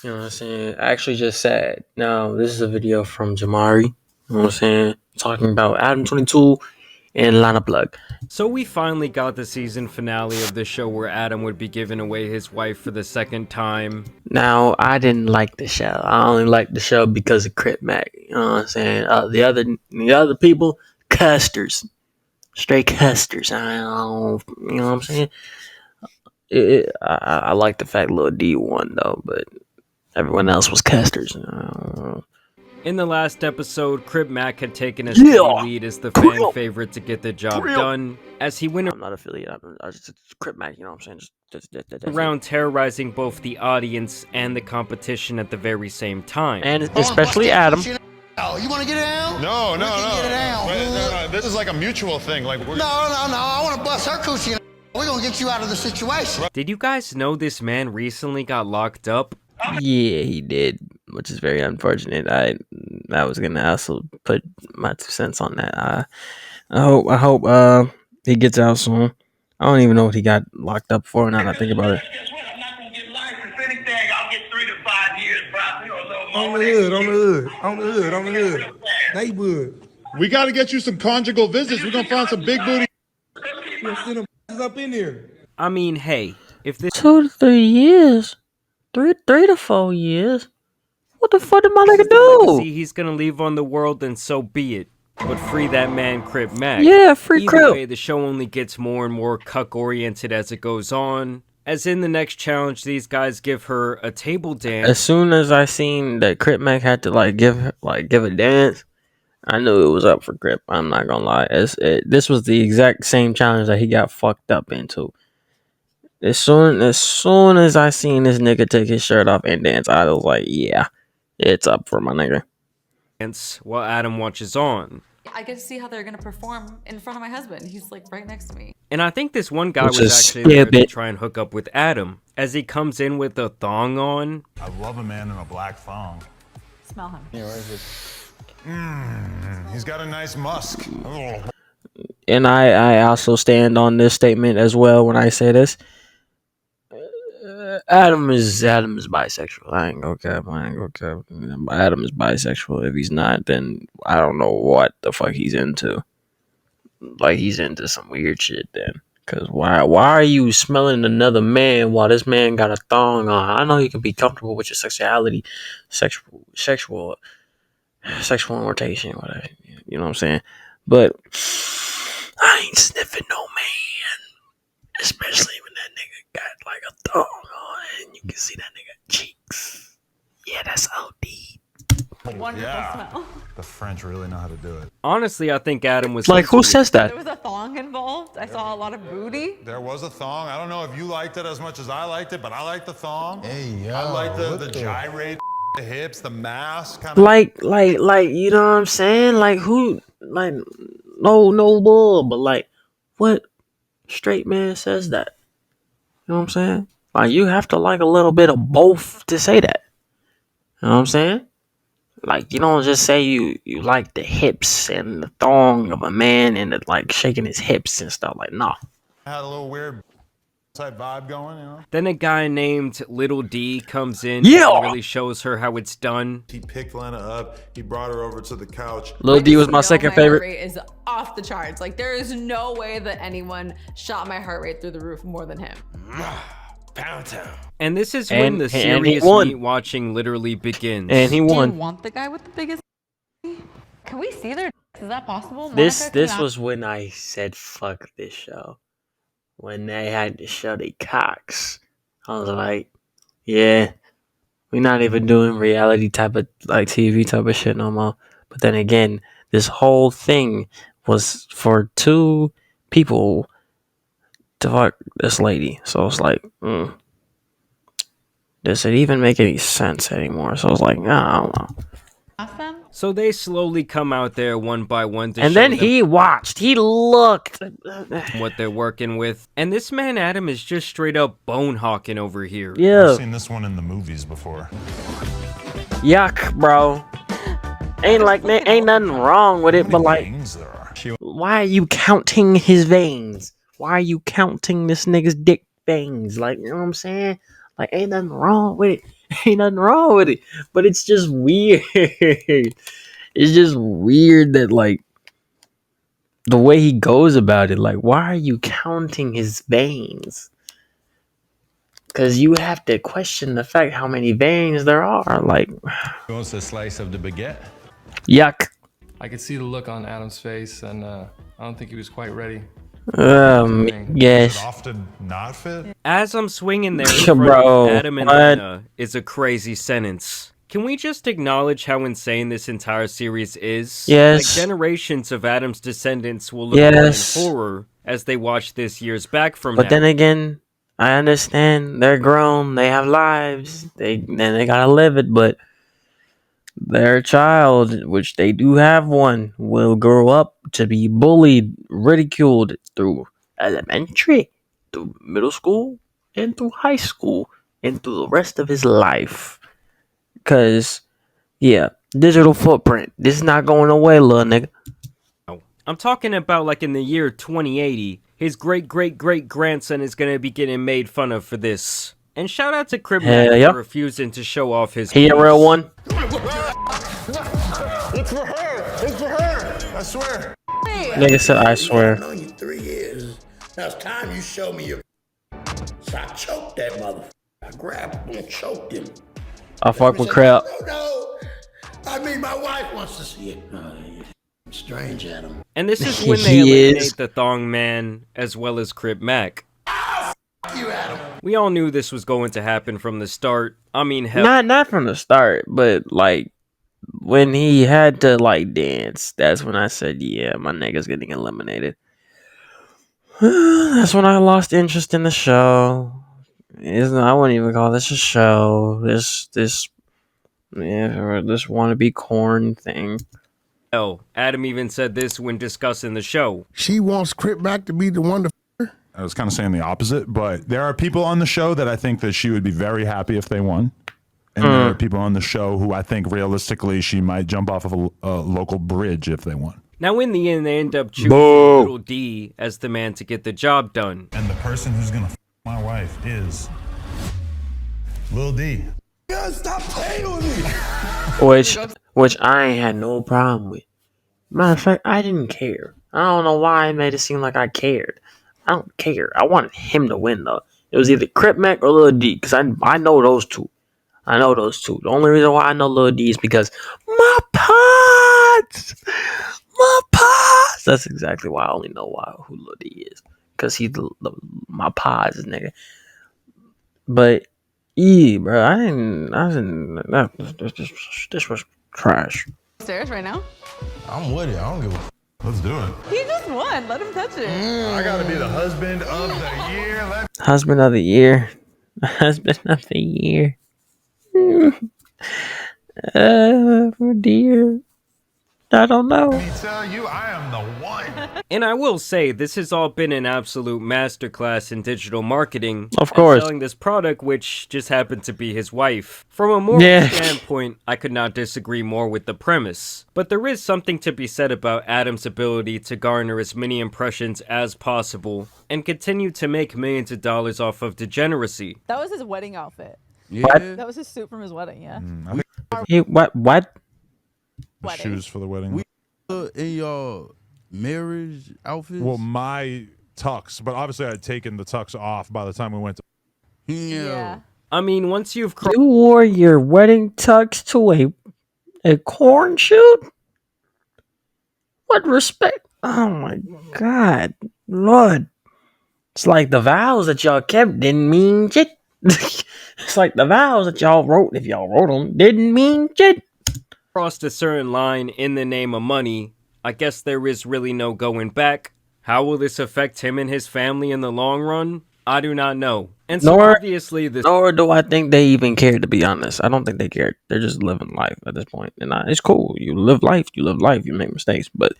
You know what I'm saying? I actually just said, now this is a video from Jamari. You know what I'm saying? Talking about Adam 22 and Lana Plug. So we finally got the season finale of the show where Adam would be giving away his wife for the second time. Now, I didn't like the show. I only liked the show because of Crip Mac. You know what I'm saying? The other people, custers. Straight custers. I don't, you know what I'm saying? I like the fact Lil D won, though, but everyone else was custers. In the last episode, Crib Mac had taken a steady lead as the fan favorite to get the job done, as he went I'm not affiliated. I'm just Crip Mac, you know what I'm saying? Just around terrorizing both the audience and the competition at the very same time. And especially Adam. You want to get it down? No. Get it down. No. This is like a mutual thing. Like No. I want to bust her coochie. We're going to get you out of the situation. Did you guys know this man recently got locked up? Yeah, he did, which is very unfortunate. I was gonna also put my 2 cents on that. I hope he gets out soon. I don't even know what he got locked up for. Now that I think about it. I'm not gonna get life. If anything, I'll get 3 to 5 years, probably, or a little more. On the hood. Neighborhood. we got to get you some conjugal visits. We're gonna find some big booty. You'll send them up in here. I mean, hey, if this 2 to 3 years, 3 to 4 years. What the fuck did my nigga do? see he's gonna leave on the world, then so be it. But free that man, Crip Mac. Yeah, free Either Crip. way, the show only gets more and more cuck-oriented as it goes on. As in the next challenge, these guys give her a table dance. As soon as I seen that Crip Mac had to give a dance, I knew it was up for Crip. I'm not gonna lie. This was the exact same challenge that he got fucked up into. As soon as I seen this nigga take his shirt off and dance, I was like, yeah, it's up for my nigga. While Adam watches on. I get to see how they're gonna perform in front of my husband. He's like right next to me. And I think this one guy Which was is actually there to stupid. try and hook up with Adam. As he comes in with a thong on. I love a man in a black thong. Smell him. Yeah, where is it? He's got a nice musk. And I also stand on this statement as well when I say this. Adam is bisexual. I ain't gonna cap. Adam is bisexual. If he's not, then I don't know what the fuck he's into. Like, he's into some weird shit then. Cause why are you smelling another man while this man got a thong on? I know you can be comfortable with your sexuality, sexual orientation, whatever. You know what I'm saying? But I ain't sniffing no man, especially when that nigga got like a thong on and you can see that nigga cheeks. Yeah, that's OD. Wonderful smell. The French really know how to do it. Honestly, I think Adam was Like, who says that? There was a thong involved. I saw a lot of booty. There was a thong. I don't know if you liked it as much as I liked it, but I liked the thong. Hey, yo. I like the gyrate, the hips, the mask. Kind of. Like, you know what I'm saying? Like, who, like, no bull, but like, what straight man says that? You know what I'm saying? Like, you have to like a little bit of both to say that. You know what I'm saying? Like, you don't just say you like the hips and the thong of a man and the, like, shaking his hips and stuff. Like, nah. Had a little weird type vibe going, you know? Then a guy named Little D comes in Yeah! and really shows her how it's done. He picked Lena up. He brought her over to the couch. Lil D was my second favorite. My heart rate is off the charts. Like, there is no way that anyone shot my heart rate through the roof more than him. Pound town. And this is And- when the and he serious won. meat watching literally begins. And he Do you won. want the guy with the biggest? Can we see their? Is that possible? This was when I said fuck this show. When they had to show the cocks. I was like, yeah, we're not even doing reality type of, like, TV type of shit no more. But then again, this whole thing was for 2 people to fuck this lady. So it's like, does it even make any sense anymore? So it's like, I don't know. Awesome. So they slowly come out there one by one to And show then them he watched. He looked. what they're working with. And this man Adam is just straight up bone hawking over here. Yeah. I've seen this one in the movies before. Yuck, bro. Ain't nothing wrong with it, but like, Things there are. why are you counting his veins? Why are you counting this nigga's dick veins? Like, you know what I'm saying? Like, ain't nothing wrong with it. Ain't nothing wrong with it. But it's just weird. It's just weird that like the way he goes about it. Like, why are you counting his veins? Because you have to question the fact how many veins there are. Like, He wants a slice of the baguette. yuck. I could see the look on Adam's face, and I don't think he was quite ready. Does it Yes. often not fit? As I'm swinging there in front Bro, of Adam and what? Lena is a crazy sentence. Can we just acknowledge how insane this entire series is? Yes. Like, generations of Adam's descendants will look Yes. on in horror as they watch this years back from But now. then again, I understand they're grown, they have lives, they gotta live it, but their child, which they do have one, will grow up to be bullied, ridiculed through elementary, through middle school, and through high school, and through the rest of his life. Cause yeah, digital footprint. This is not going away, little nigga. I'm talking about like in the year 2080, his great-great-great-grandson is gonna be getting made fun of for this. And shout out to Crib Hell Mac yeah. for refusing to show off his He a penis. real one. It's for her. It's for her. I swear. Nigga said, I swear. I've known you 3 years. Now it's time you show me your. So I choked that motherfucker. I grabbed him and choked him. I fuck with crap. No. I mean, my wife wants to see it. Strange, Adam. And this is when they He eliminate is. the Thong Man as well as Crib Mac. You, Adam. We all knew this was going to happen from the start. I mean, hell, Not from the start, but like when he had to like dance, that's when I said, yeah, my nigga's getting eliminated. That's when I lost interest in the show. I wouldn't even call this a show. This wannabe corn thing. Adam even said this when discussing the show. She wants Crip Mac to be the one to. I was kind of saying the opposite, but there are people on the show that I think that she would be very happy if they won. And there are people on the show who I think realistically she might jump off of a local bridge if they won. Now, in the end, they end up choosing Little D as the man to get the job done. And the person who's going to my wife is Lil D. God, stop playing with me. Which I ain't had no problem with. Matter of fact, I didn't care. I don't know why it made it seem like I cared. I don't care. I wanted him to win though. It was either Crip Mac or Lil D, because I know those two. I know those two. The only reason why I know Lil D is because my pods. That's exactly why I only know who Lil D is, because he's my pods nigga. But yeah, bro, I didn't. This was trash. Upstairs right now? I'm with it. I don't give a. Let's do it. He just won. Let him touch it. I got to be the husband of the year. Husband of the year. Husband of the year. Oh dear. I don't know. Let me tell you, I am the one. And I will say, this has all been an absolute masterclass in digital marketing. Of and course. selling this product, which just happened to be his wife. From a moral standpoint, I could not disagree more with the premise. But there is something to be said about Adam's ability to garner as many impressions as possible and continue to make millions of dollars off of degeneracy. That was his wedding outfit. Yeah. That was his suit from his wedding, yeah. What? The shoes for the wedding. In your marriage outfits? Well, my tux, but obviously I had taken the tux off by the time we went to. Yeah. I mean, once you've You wore your wedding tux to a corn shoot? What respect? Oh my god, Lord! It's like the vows that y'all kept didn't mean shit. It's like the vows that y'all wrote, if y'all wrote them, didn't mean shit. crossed a certain line in the name of money, I guess there is really no going back. How will this affect him and his family in the long run? I do not know. And so obviously nor do I think they even care, to be honest. I don't think they care. They're just living life at this point. And it's cool. You live life, you make mistakes. But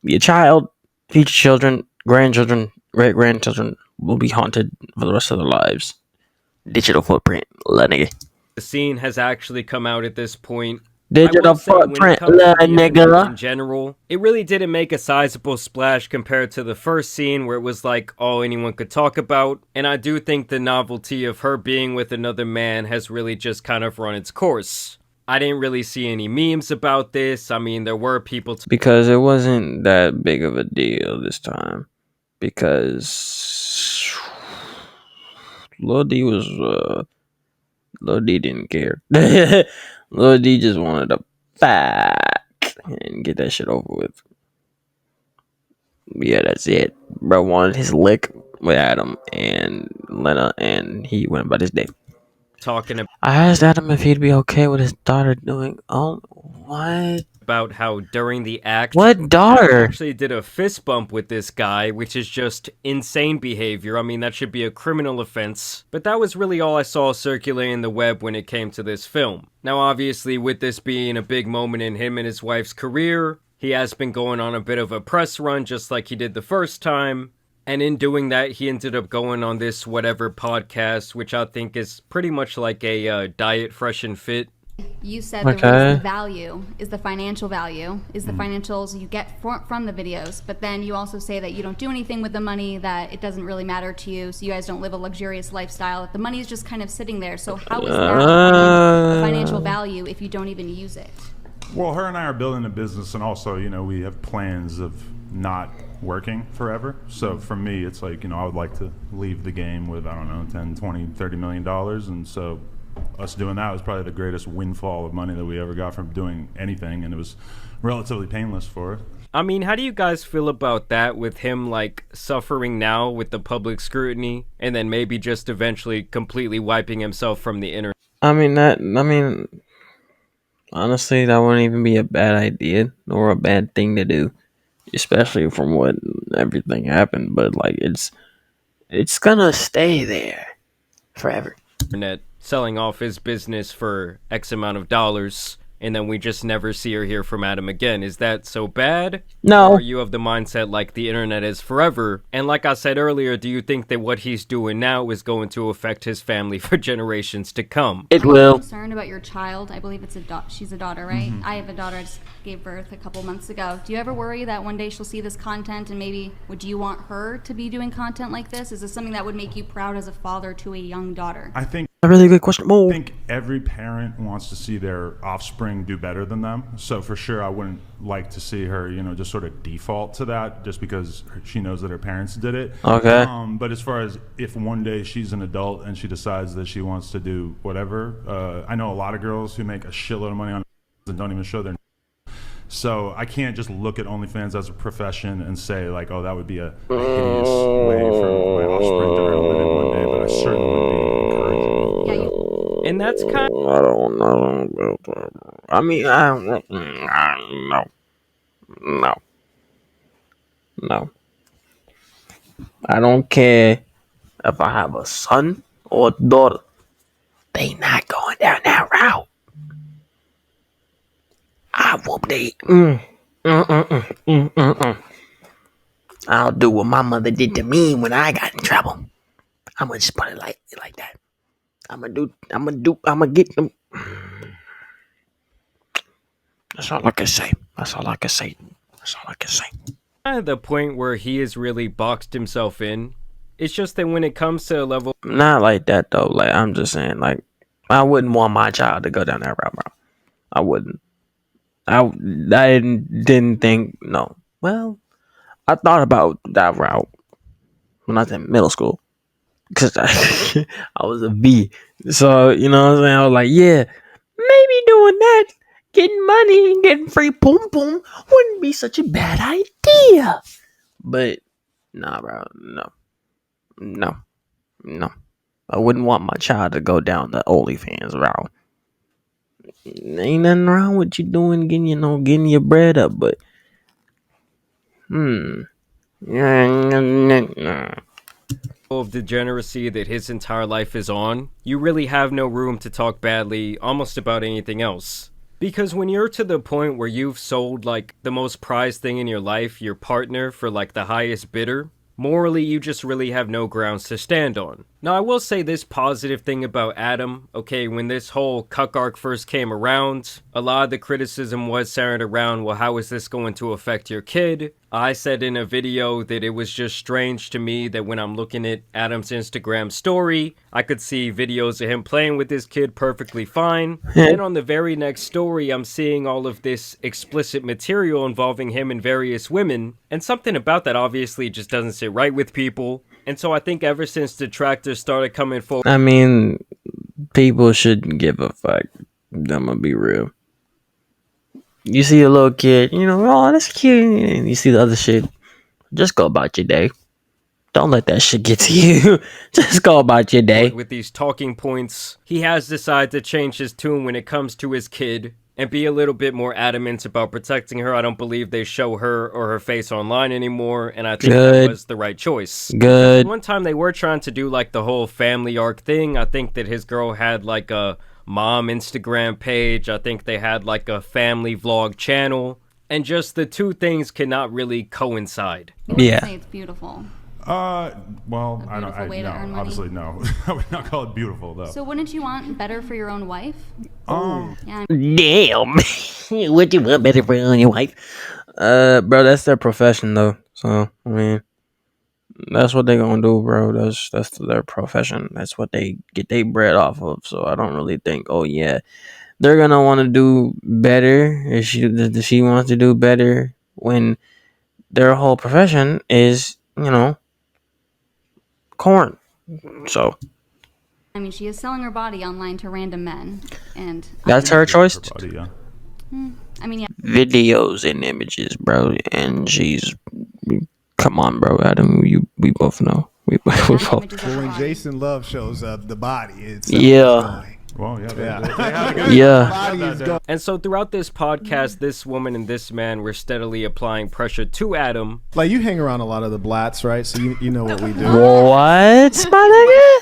your child, future children, grandchildren, great-grandchildren will be haunted for the rest of their lives. Digital footprint, nigga. the scene has actually come out at this point. Digital when it footprint, comes to the internet nigga. in general, it really didn't make a sizable splash compared to the first scene where it was like all anyone could talk about, and I do think the novelty of her being with another man has really just kind of run its course. I didn't really see any memes about this. I mean, there were people Because it wasn't that big of a deal this time. Because Lil D was Lil D didn't care. Lil D just wanted to fuck and get that shit over with. Yeah, that's it. Bro wanted his lick with Adam and Lena, and he went about his day. talking I asked Adam if he'd be okay with his daughter doing. Oh, what? about how during the act, What daughter? actually did a fist bump with this guy, which is just insane behavior. I mean, that should be a criminal offense. But that was really all I saw circulating the web when it came to this film. Now, obviously, with this being a big moment in him and his wife's career, he has been going on a bit of a press run just like he did the first time. And in doing that, he ended up going on this whatever podcast, which I think is pretty much like a diet fresh and fit. You said the reason value is the financial value, is the financials you get from the videos, but then you also say that you don't do anything with the money, that it doesn't really matter to you, so you guys don't live a luxurious lifestyle, that the money is just kind of sitting there. So how is that a financial value if you don't even use it? Well, her and I are building a business, and also, you know, we have plans of not working forever. So for me, it's like, you know, I would like to leave the game with, I don't know, 10, 20, 30 million dollars. And so us doing that was probably the greatest windfall of money that we ever got from doing anything, and it was relatively painless for us. I mean, how do you guys feel about that, with him like suffering now with the public scrutiny and then maybe just eventually completely wiping himself from the internet? Honestly, that wouldn't even be a bad idea or a bad thing to do, especially from what everything happened. But like, it's gonna stay there forever. Selling off his business for X amount of dollars, and then we just never see or hear from Adam again. Is that so bad? No. Or are you of the mindset like the internet is forever? And like I said earlier, do you think that what he's doing now is going to affect his family for generations to come? It will. I'm concerned about your child. I believe it's she's a daughter, right? Mm-hmm. I have a daughter. I just gave birth a couple months ago. Do you ever worry that one day she'll see this content, and maybe would you want her to be doing content like this? Is this something that would make you proud as a father to a young daughter? I think a really good question. I think every parent wants to see their offspring do better than them. So for sure, I wouldn't like to see her, you know, just sort of default to that just because she knows that her parents did it. Okay. But as far as if one day she's an adult and she decides that she wants to do whatever, I know a lot of girls who make a shitload of money on and don't even show their. So I can't just look at OnlyFans as a profession and say like, oh, that would be a hideous way for my offspring to earn a living one day, but I certainly would be encouraging. And that's kind of... I don't know. I mean, I don't know. No. I don't care if I have a son or a daughter. They not going down that route. I whoop they. I'll do what my mother did to me when I got in trouble. I'm gonna just put it like that. I'm gonna get them. That's all I can say. Kind of the point where he has really boxed himself in. It's just that when it comes to a level... Not like that, though. Like, I'm just saying, like, I wouldn't want my child to go down that route, bro. I wouldn't. I didn't think, no. Well, I thought about that route when I was in middle school. Because I was a B. So, you know what I'm saying? I was like, yeah, maybe doing that, getting money and getting free boom boom wouldn't be such a bad idea. But, nah, bro, no. I wouldn't want my child to go down the OnlyFans route. Ain't nothing wrong with you doing, getting your bread up, but, of degeneracy that his entire life is on, you really have no room to talk badly almost about anything else. Because when you're to the point where you've sold like the most prized thing in your life, your partner, for like the highest bidder, morally you just really have no grounds to stand on. Now, I will say this positive thing about Adam. Okay, when this whole cuck arc first came around, a lot of the criticism was centered around, well, how is this going to affect your kid? I said in a video that it was just strange to me that when I'm looking at Adam's Instagram story, I could see videos of him playing with his kid perfectly fine. And on the very next story, I'm seeing all of this explicit material involving him and various women. And something about that obviously just doesn't sit right with people. And so I think ever since detractors started coming forward... I mean, people shouldn't give a fuck. I'm gonna be real. You see a little kid, you know, oh, that's cute. And you see the other shit, just go about your day. Don't let that shit get to you. Just go about your day. With these talking points, he has decided to change his tune when it comes to his kid and be a little bit more adamant about protecting her. I don't believe they show her or her face online anymore, and I think that was the right choice. Good. One time they were trying to do like the whole family arc thing. I think that his girl had like a mom Instagram page. I think they had like a family vlog channel, and just the two things cannot really coincide. Yeah. Say it's beautiful. Well, I don't. Way to earn money. Obviously, no. I would not call it beautiful, though. So, wouldn't you want better for your own wife? Yeah. Damn. Would you want better for your wife? Bro, that's their profession, though. So, I mean, that's what they gonna do, bro. That's their profession. That's what they get their bread off of. So, I don't really think, oh yeah, they're gonna want to do better. If she wants to do better when their whole profession is, you know, corn. So I mean, she is selling her body online to random men, and that's her choice. I mean, yeah. Videos and images, bro, and she's. Come on, bro, Adam. We both know. We both. Well, when Jason Love shows up, the body. It's yeah. Well, yeah. And so throughout this podcast, this woman and this man were steadily applying pressure to Adam. Like, you hang around a lot of the blats, right? So you know what we do. What, my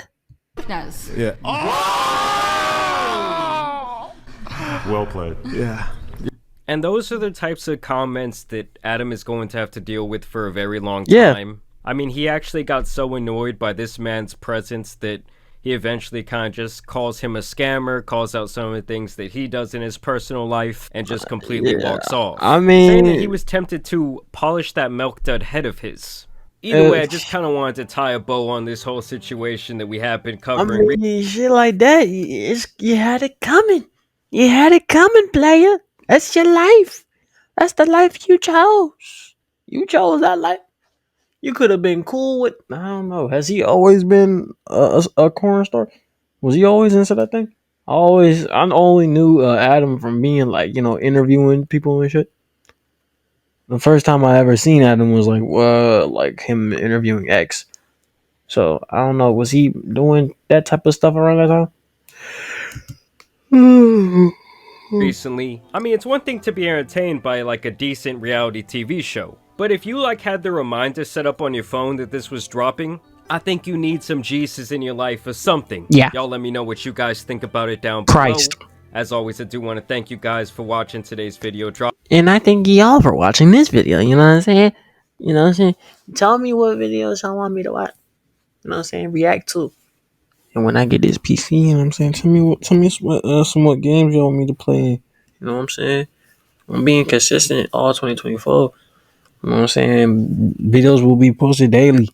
nigga? Does. Yeah. Well played. Yeah. And those are the types of comments that Adam is going to have to deal with for a very long time. I mean, he actually got so annoyed by this man's presence that he eventually kind of just calls him a scammer, calls out some of the things that he does in his personal life, and just completely walks off. I mean, saying that he was tempted to polish that milk dud head of his. Either way, I just kind of wanted to tie a bow on this whole situation that we have been covering. I mean, shit like that, you had it coming. You had it coming, player. That's your life. That's the life you chose. You chose that life. You could have been cool with, I don't know. Has he always been a corner star? Was he always into that thing? I only knew Adam from being like, you know, interviewing people and shit. The first time I ever seen Adam was like him interviewing X. So I don't know. Was he doing that type of stuff around that time? Recently, I mean, it's one thing to be entertained by like a decent reality TV show. But if you like had the reminder set up on your phone that this was dropping, I think you need some Jesus in your life or something. Yeah. Y'all let me know what you guys think about it down below. Christ. As always, I do want to thank you guys for watching today's video drop. And I thank y'all for watching this video, you know what I'm saying? You know what I'm saying? Tell me what videos y'all want me to watch. You know what I'm saying? React to. And when I get this PC, you know what I'm saying? Tell me what games y'all want me to play. You know what I'm saying? I'm being consistent all 2024. You know what I'm saying? Videos will be posted daily.